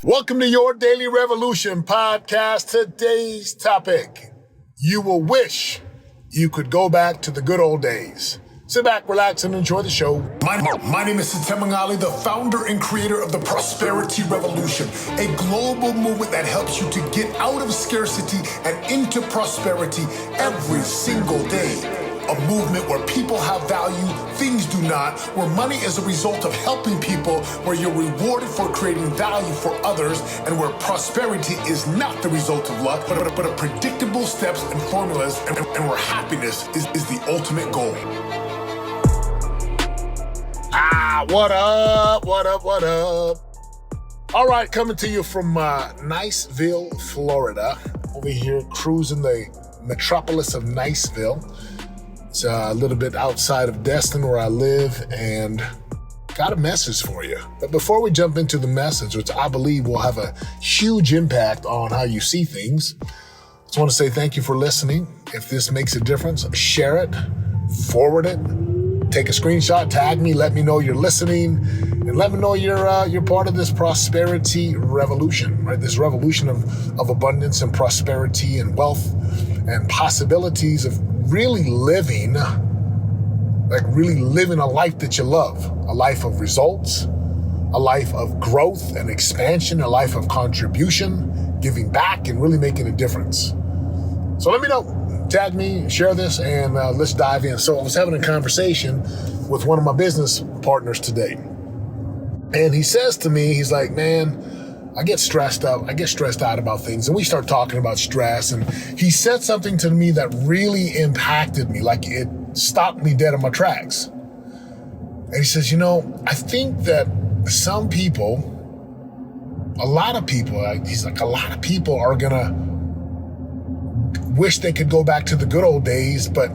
Welcome to your Daily Revolution podcast. Today's topic: you will wish you could go back to the good old days. Sit back, relax, and enjoy the show. My name is Setema, Gali, the founder and creator of the Prosperity Revolution, a global movement that helps you to get out of scarcity and into prosperity every single day. A movement where people have value, things do not, where money is a result of helping people, where you're rewarded for creating value for others, and where prosperity is not the result of luck, but a predictable steps and formulas, and where happiness is the ultimate goal. What up? All right, coming to you from Niceville, Florida. Over here cruising the metropolis of Niceville. It's a little bit outside of Destin where I live, and got a message for you. But before we jump into the message, which I believe will have a huge impact on how you see things, I just want to say thank you for listening. If this makes a difference, share it, forward it, take a screenshot, tag me, let me know you're listening, and let me know you're part of this prosperity revolution, right? This revolution of abundance and prosperity and wealth and possibilities of really living a life that you love, a life of results, a life of growth and expansion, a life of contribution, giving back and really making a difference. So let me know, tag me, share this, and let's dive in. So I was having a conversation with one of my business partners today, and he says to me, he's like, man, I get stressed out about things. And we start talking about stress. And he said something to me that really impacted me, like it stopped me dead in my tracks. And he says, I think that a lot of people are gonna wish they could go back to the good old days, but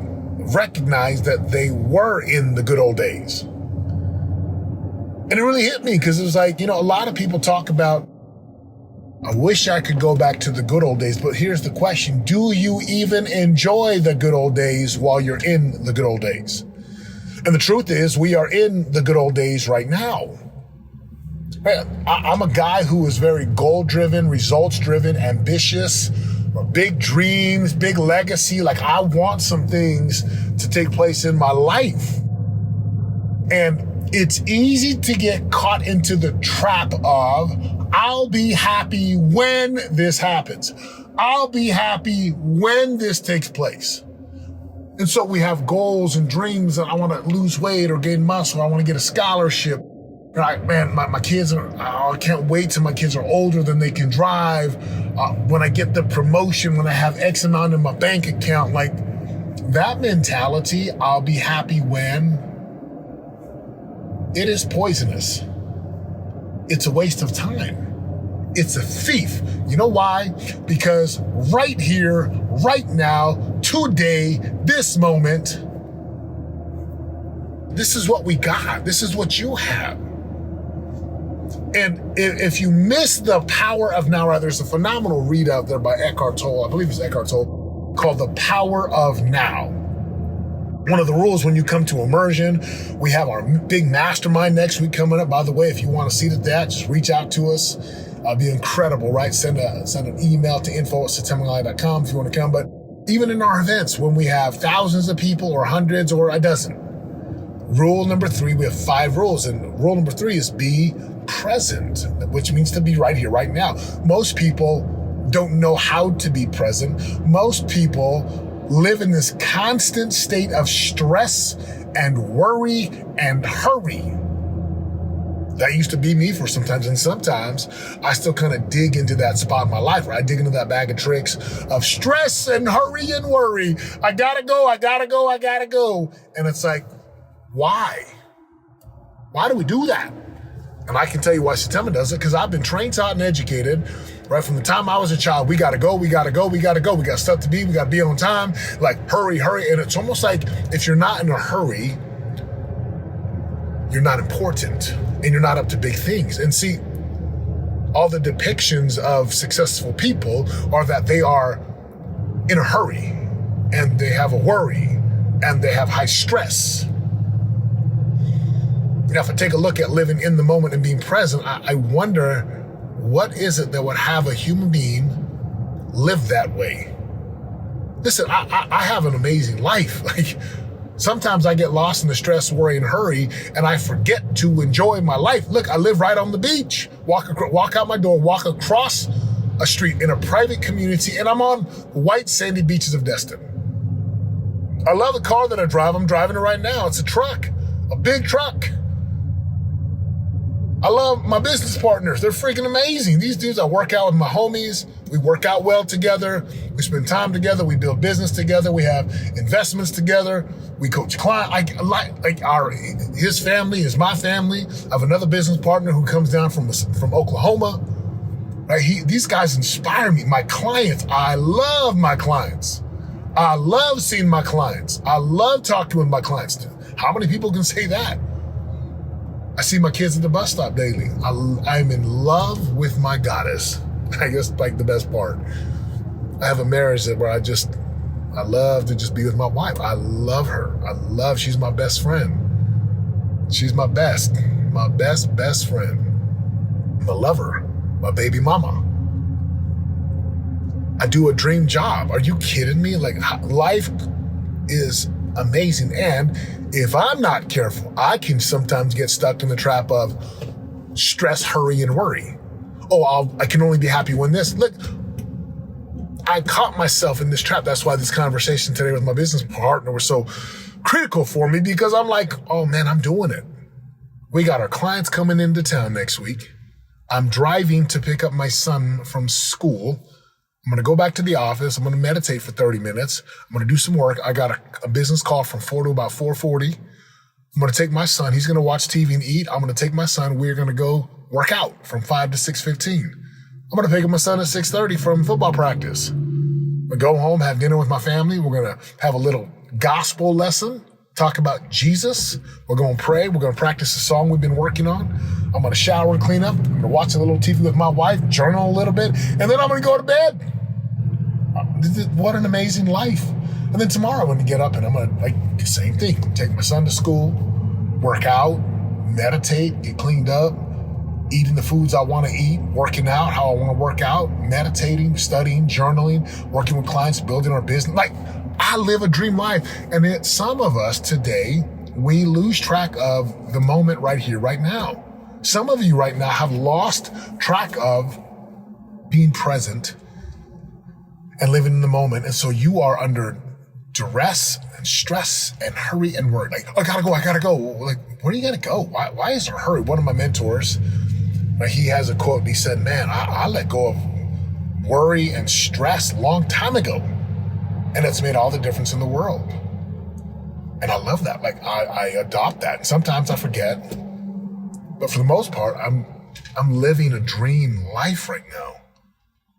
recognize that they were in the good old days. And it really hit me because it was like, a lot of people talk about, I wish I could go back to the good old days, but here's the question. Do you even enjoy the good old days while you're in the good old days? And the truth is, we are in the good old days right now. I'm a guy who is very goal-driven, results-driven, ambitious, big dreams, big legacy. Like, I want some things to take place in my life. And it's easy to get caught into the trap of, I'll be happy when this happens. I'll be happy when this takes place. And so we have goals and dreams that I want to lose weight or gain muscle. I want to get a scholarship. Right, man, my kids I can't wait till my kids are older than they can drive. When I get the promotion, when I have X amount in my bank account, like that mentality, I'll be happy when, it is poisonous. It's a waste of time. It's a thief. You know why? Because right here, right now, today, this moment, this is what we got. This is what you have. And if you miss the power of now, right, there's a phenomenal read out there by Eckhart Tolle, I believe it's Eckhart Tolle, called The Power of Now. One of the rules when you come to immersion, we have our big mastermind next week coming up. By the way, if you want a seat at that, just reach out to us. It'd be incredible, right? Send an email to info@setemagali.com if you want to come. But even in our events, when we have thousands of people or hundreds or a dozen, rule number 3, we have 5 rules. And rule number 3 is be present, which means to be right here, right now. Most people don't know how to be present. Most people live in this constant state of stress and worry and hurry. That used to be me for sometimes, and sometimes I still kind of dig into that spot in my life where I dig into that bag of tricks of stress and hurry and worry. I gotta go. And it's like, why? Why do we do that? And I can tell you why Setema does it, because I've been trained, taught, and educated right from the time I was a child. We gotta go. We got stuff to be. We gotta be on time. Like, hurry. And it's almost like if you're not in a hurry, you're not important and you're not up to big things. And see, all the depictions of successful people are that they are in a hurry and they have a worry and they have high stress. Now, if I take a look at living in the moment and being present, I wonder, what is it that would have a human being live that way? Listen, I have an amazing life. Like, sometimes I get lost in the stress, worry, and hurry, and I forget to enjoy my life. Look, I live right on the beach. Walk out my door, walk across a street in a private community, and I'm on the white sandy beaches of Destin. I love the car that I drive. I'm driving it right now. It's a truck, a big truck. I love my business partners. They're freaking amazing. These dudes, I work out with my homies. We work out well together. We spend time together. We build business together. We have investments together. We coach clients. His family is my family. I have another business partner who comes down from Oklahoma. Right? These guys inspire me. My clients, I love my clients. I love seeing my clients. I love talking with my clients. How many people can say that? I see my kids at the bus stop daily. I'm in love with my goddess. I guess like the best part. I have a marriage where I love to just be with my wife. I love her. She's my best friend. She's my best friend. I love her, my baby mama. I do a dream job. Are you kidding me? Like, life is amazing. And if I'm not careful, I can sometimes get stuck in the trap of stress, hurry, and worry. I can only be happy when this. Look, I caught myself in this trap. That's why this conversation today with my business partner was so critical for me, because I'm like, oh man, I'm doing it. We got our clients coming into town next week. I'm driving to pick up my son from school. I'm going to go back to the office. I'm going to meditate for 30 minutes. I'm going to do some work. I got a business call from 4 to about 4:40. I'm going to take my son. He's going to watch TV and eat. I'm going to take my son. We're going to go work out from 5 to 6:15. I'm going to pick up my son at 6:30 from football practice. I'm going to go home, have dinner with my family. We're going to have a little gospel lesson, talk about Jesus. We're going to pray. We're going to practice the song we've been working on. I'm going to shower and clean up. I'm going to watch a little TV with my wife, journal a little bit, and then I'm going to go to bed. What an amazing life. And then tomorrow I'm going to get up and I'm going to, like, the same thing. Take my son to school, work out, meditate, get cleaned up, eating the foods I want to eat, working out how I want to work out, meditating, studying, journaling, working with clients, building our business. Like, I live a dream life. And yet some of us today, we lose track of the moment right here, right now. Some of you right now have lost track of being present and living in the moment. And so you are under duress and stress and hurry and worry. Like, I gotta go. Like, where are you gonna go? Why is there hurry? One of my mentors, he has a quote and he said, man, I let go of worry and stress a long time ago. And it's made all the difference in the world. And I love that. Like, I adopt that. And sometimes I forget, but for the most part, I'm living a dream life right now.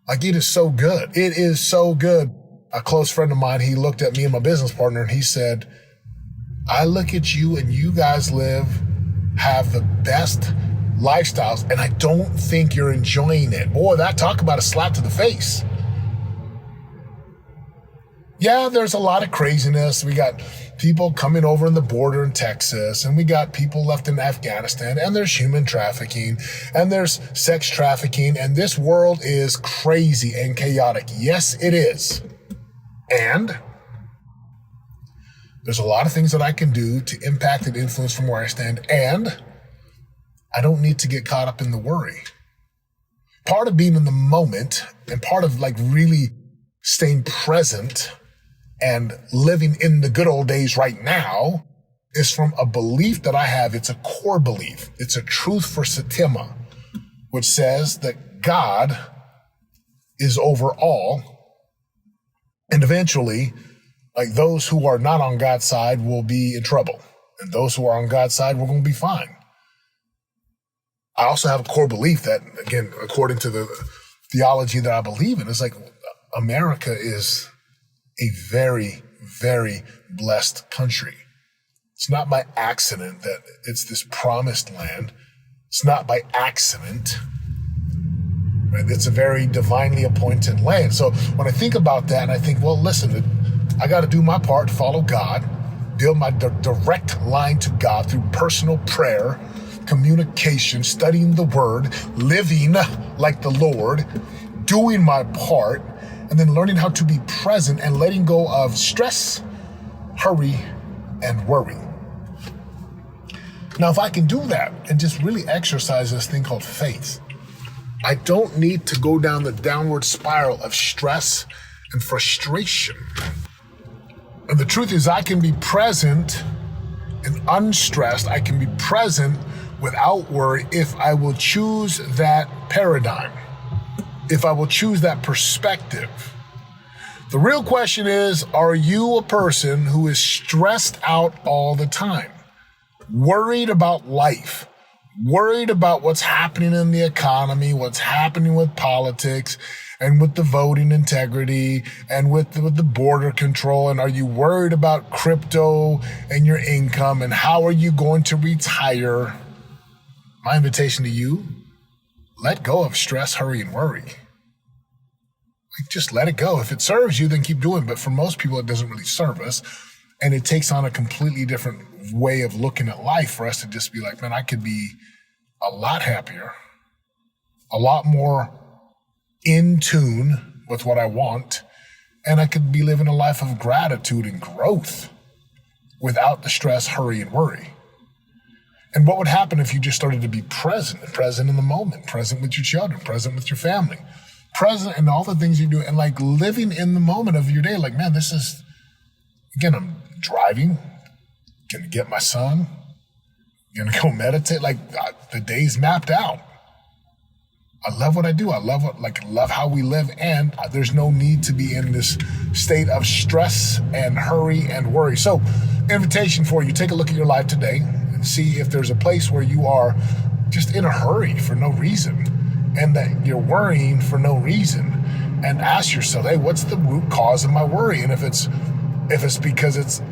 Like, it is so good. It is so good. A close friend of mine, he looked at me and my business partner and he said, I look at you and you guys have the best lifestyles, and I don't think you're enjoying it. Boy, talk about a slap to the face. Yeah, there's a lot of craziness. We got people coming over in the border in Texas, and we got people left in Afghanistan, and there's human trafficking, and there's sex trafficking, and this world is crazy and chaotic. Yes, it is. And there's a lot of things that I can do to impact and influence from where I stand, and I don't need to get caught up in the worry. Part of being in the moment and part of like really staying present and living in the good old days right now is from a belief that I have. It's a core belief. It's a truth for Setema, which says that God is over all. And eventually, like, those who are not on God's side will be in trouble. And those who are on God's side, we're going to be fine. I also have a core belief that, again, according to the theology that I believe in, is like America is a very, very blessed country. It's not by accident that it's this promised land. It's not by accident. Right? It's a very divinely appointed land. So when I think about that, and I think, well, listen, I got to do my part to follow God, build my direct line to God through personal prayer, communication, studying the word, living like the Lord, doing my part, and then learning how to be present and letting go of stress, hurry, and worry. Now, if I can do that and just really exercise this thing called faith, I don't need to go down the downward spiral of stress and frustration. And the truth is, I can be present and unstressed. I can be present without worry if I will choose that paradigm, if I will choose that perspective. The real question is, are you a person who is stressed out all the time? Worried about life, worried about what's happening in the economy, what's happening with politics, and with the voting integrity, and with the border control, and are you worried about crypto and your income, and how are you going to retire? My invitation to you, let go of stress, hurry, and worry. Just let it go. If it serves you, then keep doing it. But for most people, it doesn't really serve us. And it takes on a completely different way of looking at life for us to just be like, man, I could be a lot happier, a lot more in tune with what I want, and I could be living a life of gratitude and growth without the stress, hurry, and worry. And what would happen if you just started to be present in the moment, present with your children, present with your family, present in all the things you do, and like living in the moment of your day? Like, man, this is, again, I'm driving, gonna get my son, gonna go meditate. Like, the day's mapped out. I love what I do. I love how we live, and there's no need to be in this state of stress and hurry and worry. So, invitation for you, take a look at your life today and see if there's a place where you are just in a hurry for no reason, and that you're worrying for no reason, and ask yourself, hey, what's the root cause of my worry? And if it's because it's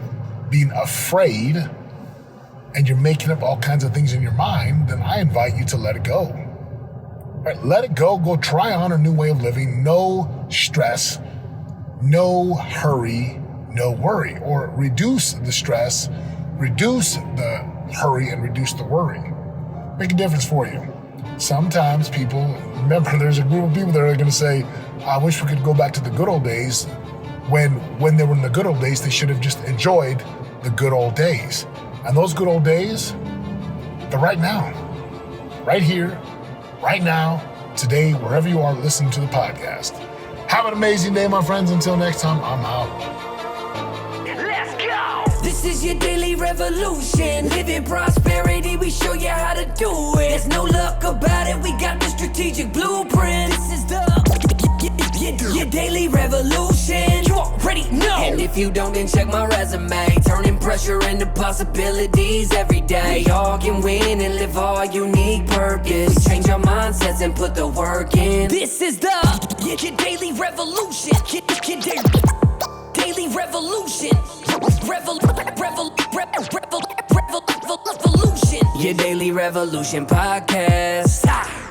being afraid and you're making up all kinds of things in your mind, then I invite you to let it go. Right, let it go. Go try on a new way of living. No stress, no hurry, no worry. Or reduce the stress, reduce the hurry, and reduce the worry. Make a difference for you. Sometimes people, remember, there's a group of people that are going to say, I wish we could go back to the good old days. When they were in the good old days, they should have just enjoyed the good old days. And those good old days, they're right now, right here, right now, today, wherever you are listening to the podcast. Have an amazing day, my friends. Until next time, I'm out. Let's go! This is your daily revolution. Living prosperity, we show you how to do it. There's no luck about it, we got the strategic blueprint. This is your daily revolution. You already know. And if you don't, then check my resume. Turning pressure into possibilities every day. Y'all can win and live our unique purpose. We change our mindsets and put the work in. This is your daily revolution. Your daily revolution. Revolution. Your daily revolution podcast.